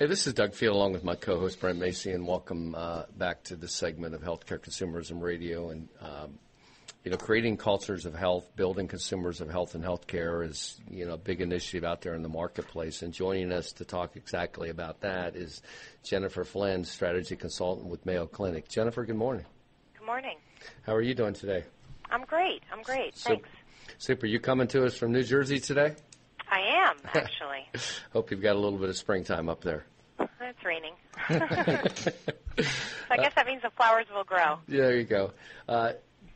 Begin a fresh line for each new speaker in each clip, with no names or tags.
Hey, this is Doug Field along with my co-host Brent Macy, and welcome back to this segment of Healthcare Consumerism Radio. And creating cultures of health, building consumers of health and healthcare is a big initiative out there in the marketplace. And joining us to talk exactly about that is Jennifer Flynn, strategy consultant with Mayo Clinic. Jennifer, good morning.
Good morning.
How are you doing today?
I'm great. Thanks.
Super. You coming to us from New Jersey today?
I am, actually.
Hope you've got a little bit of springtime up there.
It's raining. So I guess that means the flowers will grow.
Yeah, there you go.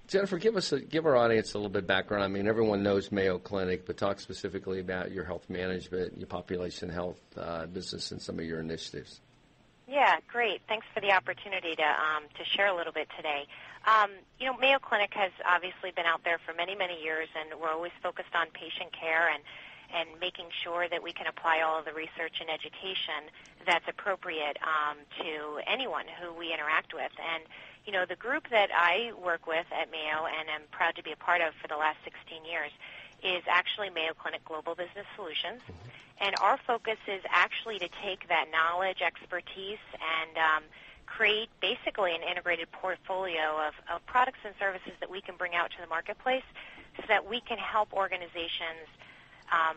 Jennifer, give our audience a little bit of background. I mean, everyone knows Mayo Clinic, but talk specifically about your health management, your population health business, and some of your initiatives.
Yeah, great. Thanks for the opportunity to share a little bit today. Mayo Clinic has obviously been out there for many, many years, and we're always focused on patient care and making sure that we can apply all of the research and education that's appropriate to anyone who we interact with. And, the group that I work with at Mayo and am proud to be a part of for the last 16 years is actually Mayo Clinic Global Business Solutions. Mm-hmm. And our focus is actually to take that knowledge, expertise, and create basically an integrated portfolio of products and services that we can bring out to the marketplace so that we can help organizations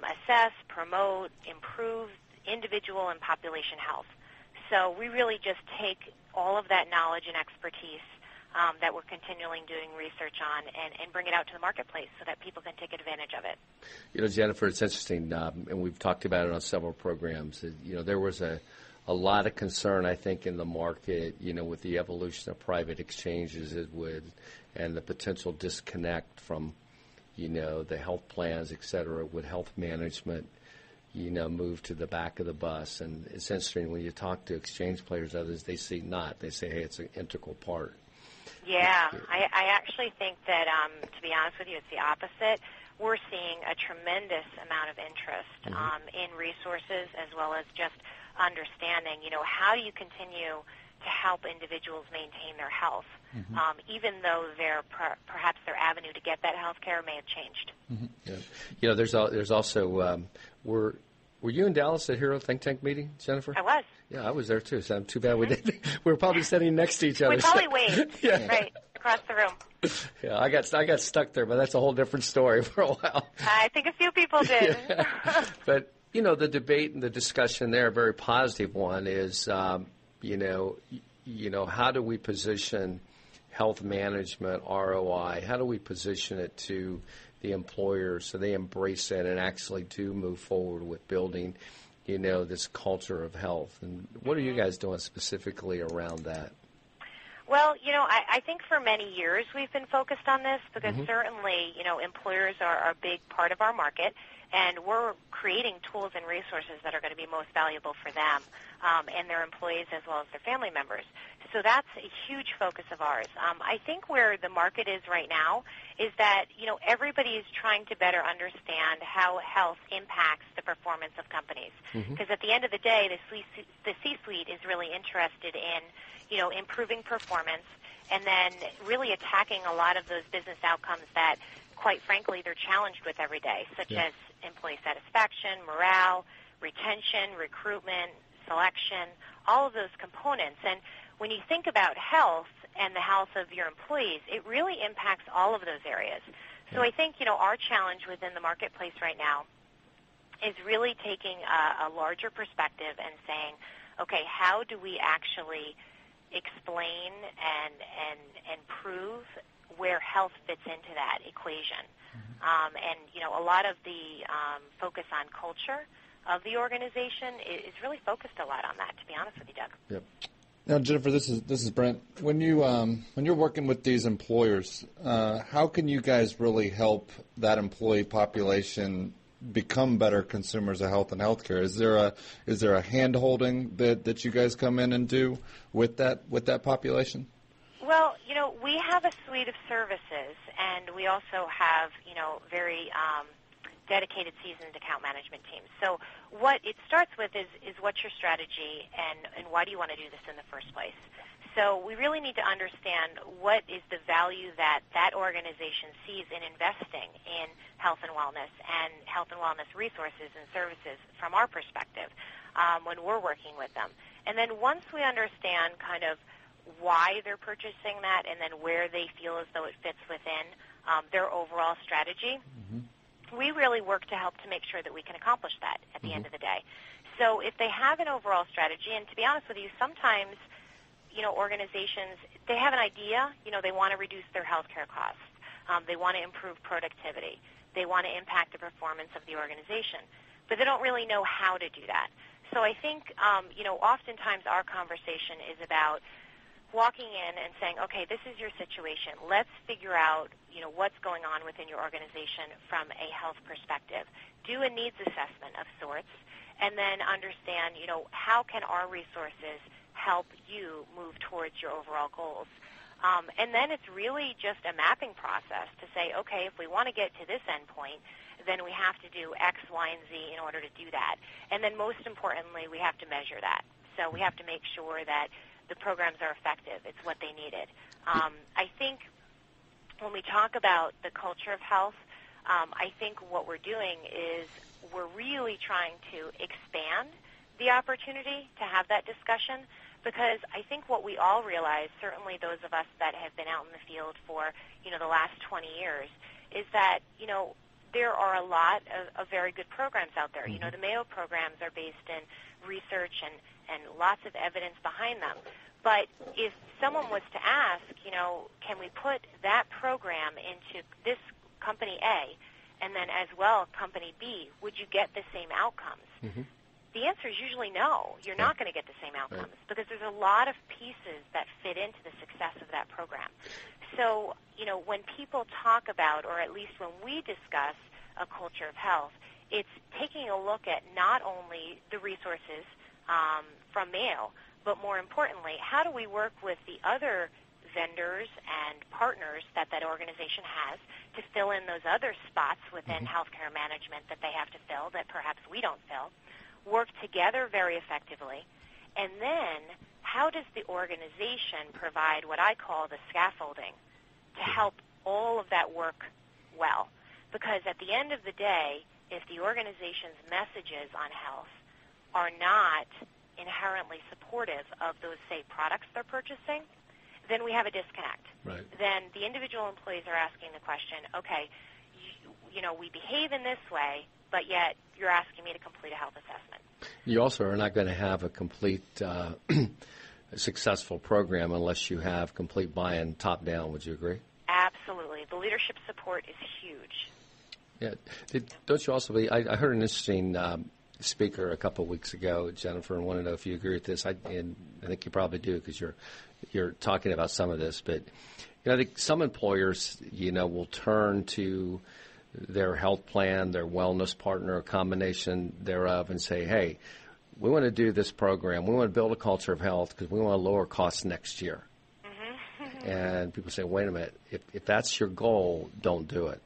assess, promote, improve individual and population health. So we really just take all of that knowledge and expertise that we're continually doing research on and bring it out to the marketplace so that people can take advantage of it.
Jennifer, it's interesting, and we've talked about it on several programs. There was a lot of concern, I think, in the market, with the evolution of private exchanges and the potential disconnect from the health plans, et cetera, with health management, move to the back of the bus. And it's interesting when you talk to exchange players, others, they say not. They say, hey, it's an integral part.
Yeah, I actually think that, to be honest with you, it's the opposite. We're seeing a tremendous amount of interest in resources as well as just understanding, how do you continue to help individuals maintain their health, even though perhaps their avenue to get that health care may have changed.
Mm-hmm. Yeah. There's also, were you in Dallas at Hero Think Tank meeting, Jennifer?
I was.
Yeah, I was there too, so too bad we didn't. We were probably sitting next to each other.
We probably waved, right, across the room.
Yeah, I got stuck there, but that's a whole different story for a while.
I think a few people did.
Yeah. But, the debate and the discussion there, a very positive one, is how do we position health management, ROI? How do we position it to the employers so they embrace it and actually do move forward with building, this culture of health? And what are you guys doing specifically around that?
Well, I think for many years we've been focused on this because certainly, employers are a big part of our market. And we're creating tools and resources that are going to be most valuable for them and their employees as well as their family members. So that's a huge focus of ours. I think where the market is right now is that, everybody is trying to better understand how health impacts the performance of companies. Because at the end of the day, the C-suite is really interested in, improving performance and then really attacking a lot of those business outcomes that, quite frankly, they're challenged with every day, such as employee satisfaction, morale, retention, recruitment, selection, all of those components. And when you think about health and the health of your employees, it really impacts all of those areas. So I think, our challenge within the marketplace right now is really taking a larger perspective and saying, okay, how do we actually explain and prove where health fits into that equation? And, a lot of the focus on culture of the organization is really focused a lot on that, to be honest with you, Doug.
Yep.
Now, Jennifer, this is Brent. When you're working with these employers, how can you guys really help that employee population become better consumers of health and healthcare? Is there a hand-holding that you guys come in and do with that population?
Well, we have a suite of services, and we also have, very dedicated seasoned account management teams. So what it starts with is what's your strategy and why do you want to do this in the first place? So we really need to understand what is the value that that organization sees in investing in health and wellness resources and services from our perspective. when we're working with them. And then once we understand kind of why they're purchasing that and then where they feel as though it fits within their overall strategy, we really work to help to make sure that we can accomplish that at the end of the day. So if they have an overall strategy, and to be honest with you, sometimes, organizations, they have an idea, they want to reduce their healthcare costs. They want to improve productivity. They want to impact the performance of the organization. But they don't really know how to do that. So I think, oftentimes our conversation is about walking in and saying, okay, this is your situation. Let's figure out, what's going on within your organization from a health perspective. Do a needs assessment of sorts, and then understand, how can our resources help you move towards your overall goals. And then it's really just a mapping process to say, okay, if we want to get to this endpoint, then we have to do X, Y, and Z in order to do that. And then most importantly, we have to measure that. So we have to make sure that the programs are effective. It's what they needed. I think when we talk about the culture of health, I think what we're doing is we're really trying to expand the opportunity to have that discussion, because I think what we all realize, certainly those of us that have been out in the field for, the last 20 years, is that, there are a lot of very good programs out there. The Mayo programs are based in research and lots of evidence behind them. But if someone was to ask, can we put that program into this company A and then as well company B, would you get the same outcomes? The answer is usually no. You're not going to get the same outcomes because there's a lot of pieces that fit into the success of that program. So, when people talk about, or at least when we discuss a culture of health, it's taking a look at not only the resources from Mayo, but more importantly, how do we work with the other vendors and partners that organization has to fill in those other spots within healthcare management that they have to fill that perhaps we don't fill, work together very effectively, and then how does the organization provide what I call the scaffolding to help all of that work well? Because at the end of the day, if the organization's messages on health are not inherently supportive of those, say, products they're purchasing, then we have a disconnect.
Right.
Then the individual employees are asking the question, okay, we behave in this way, but yet you're asking me to complete a health assessment.
You also are not going to have a complete successful program unless you have complete buy-in top-down. Would you agree?
Absolutely. The leadership support is huge.
Yeah. Don't you also I heard an interesting speaker a couple of weeks ago, Jennifer, and want to know if you agree with this. And I think you probably do because you're talking about some of this. But I think some employers, will turn to their health plan, their wellness partner, a combination thereof, and say, hey, we want to do this program. We want to build a culture of health because we want to lower costs next year. And people say, wait a minute, if that's your goal, don't do it.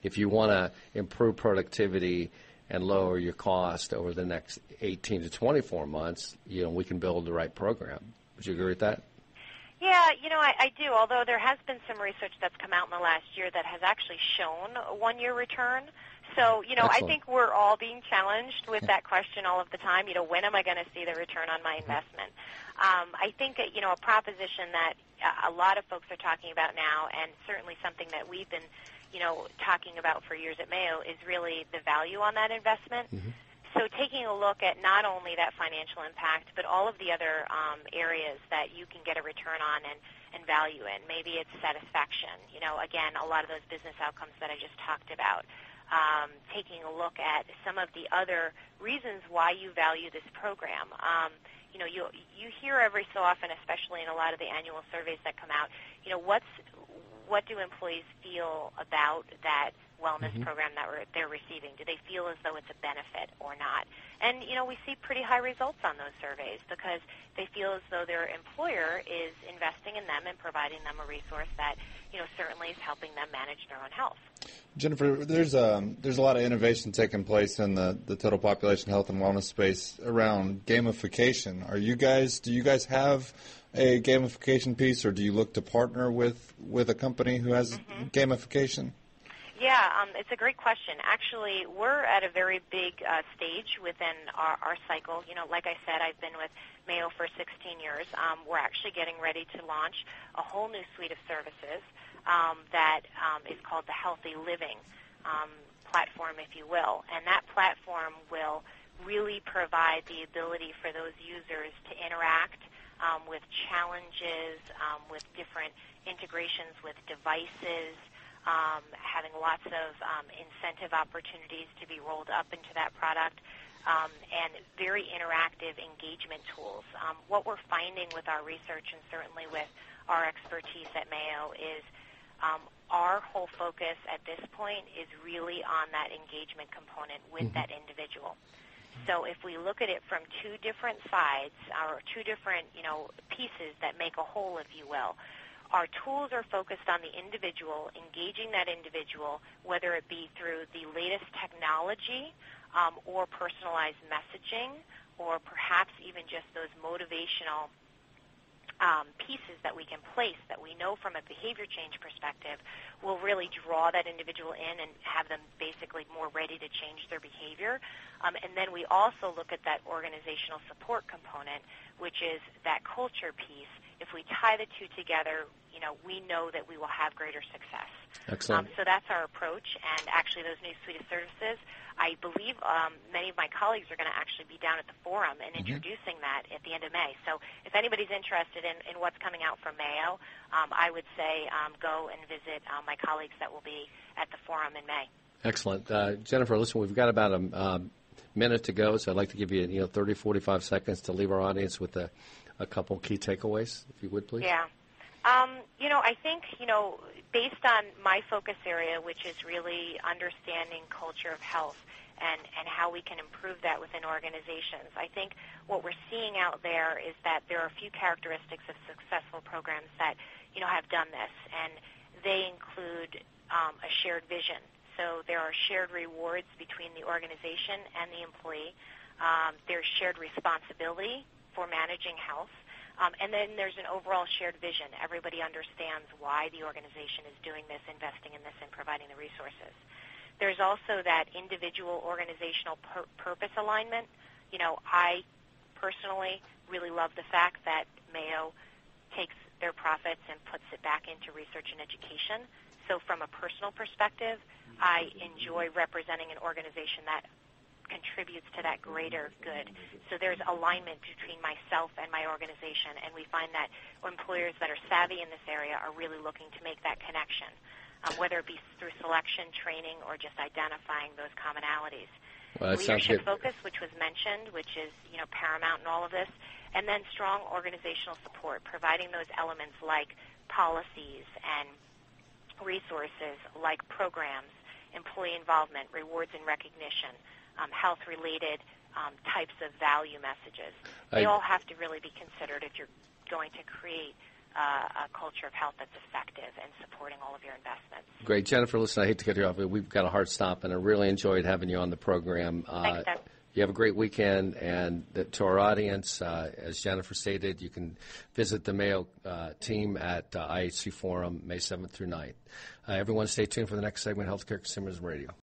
If you want to improve productivity and lower your cost over the next 18 to 24 months, we can build the right program. Would you agree with that?
Yeah, I do, although there has been some research that's come out in the last year that has actually shown a one-year return. So,
Excellent.
I think we're all being challenged with that question all of the time. When am I going to see the return on my investment? I think, a proposition that a lot of folks are talking about now, and certainly something that we've been, talking about for years at Mayo, is really the value on that investment. So taking a look at not only that financial impact, but all of the other areas that you can get a return on and value in. Maybe it's satisfaction. Again, a lot of those business outcomes that I just talked about. Taking a look at some of the other reasons why you value this program. You hear every so often, especially in a lot of the annual surveys that come out, what do employees feel about that wellness program that they're receiving? Do they feel as though it's a benefit or not? And, we see pretty high results on those surveys because they feel as though their employer is investing in them and providing them a resource that, certainly is helping them manage their own health.
Jennifer, there's a lot of innovation taking place in the total population health and wellness space around gamification. Do you guys have a gamification piece, or do you look to partner with a company who has gamification?
Yeah, it's a great question. Actually, we're at a very big stage within our cycle. You know, like I said, I've been with Mayo for 16 years. We're actually getting ready to launch a whole new suite of services that is called the Healthy Living platform, if you will. And that platform will really provide the ability for those users to interact with challenges, with different integrations with devices, having lots of incentive opportunities to be rolled up into that product, and very interactive engagement tools. What we're finding with our research and certainly with our expertise at Mayo is our whole focus at this point is really on that engagement component with that individual. So if we look at it from two different sides, or two different, pieces that make a whole, if you will, our tools are focused on the individual, engaging that individual, whether it be through the latest technology or personalized messaging, or perhaps even just those motivational pieces that we can place that we know from a behavior change perspective will really draw that individual in and have them basically more ready to change their behavior. And then we also look at that organizational support component, which is that culture piece. If we tie the two together, we know that we will have greater success.
Excellent.
So that's our approach, and actually those new suite of services, I believe many of my colleagues are going to actually be down at the forum and introducing that at the end of May. So if anybody's interested in what's coming out from Mayo, I would say go and visit my colleagues that will be at the forum in May.
Excellent. Jennifer, listen, we've got about a minute to go, so I'd like to give you 30, 45 seconds to leave our audience with a couple key takeaways, if you would, please.
Yeah. I think, based on my focus area, which is really understanding culture of health and how we can improve that within organizations, I think what we're seeing out there is that there are a few characteristics of successful programs that, have done this, and they include a shared vision. So there are shared rewards between the organization and the employee. There's shared responsibility for managing health. And then there's an overall shared vision. Everybody understands why the organization is doing this, investing in this, and providing the resources. There's also that individual organizational purpose alignment. I personally really love the fact that Mayo takes their profits and puts it back into research and education. So from a personal perspective, I enjoy representing an organization that contributes to that greater good. So there's alignment between myself and my organization, and we find that employers that are savvy in this area are really looking to make that connection, whether it be through selection, training, or just identifying those commonalities.
Well,
Leadership focus, which was mentioned, which is paramount in all of this, and then strong organizational support, providing those elements like policies and resources, like programs, employee involvement, rewards and recognition, health-related types of value messages. They all have to really be considered if you're going to create a culture of health that's effective and supporting all of your investments.
Great. Jennifer, listen, I hate to cut you off, but we've got a hard stop, and I really enjoyed having you on the program.
Thanks, Doug.
You have a great weekend, and to our audience, as Jennifer stated, you can visit the Mayo team at IHC Forum May 7th through 9th. Everyone stay tuned for the next segment, Healthcare Consumerism Radio.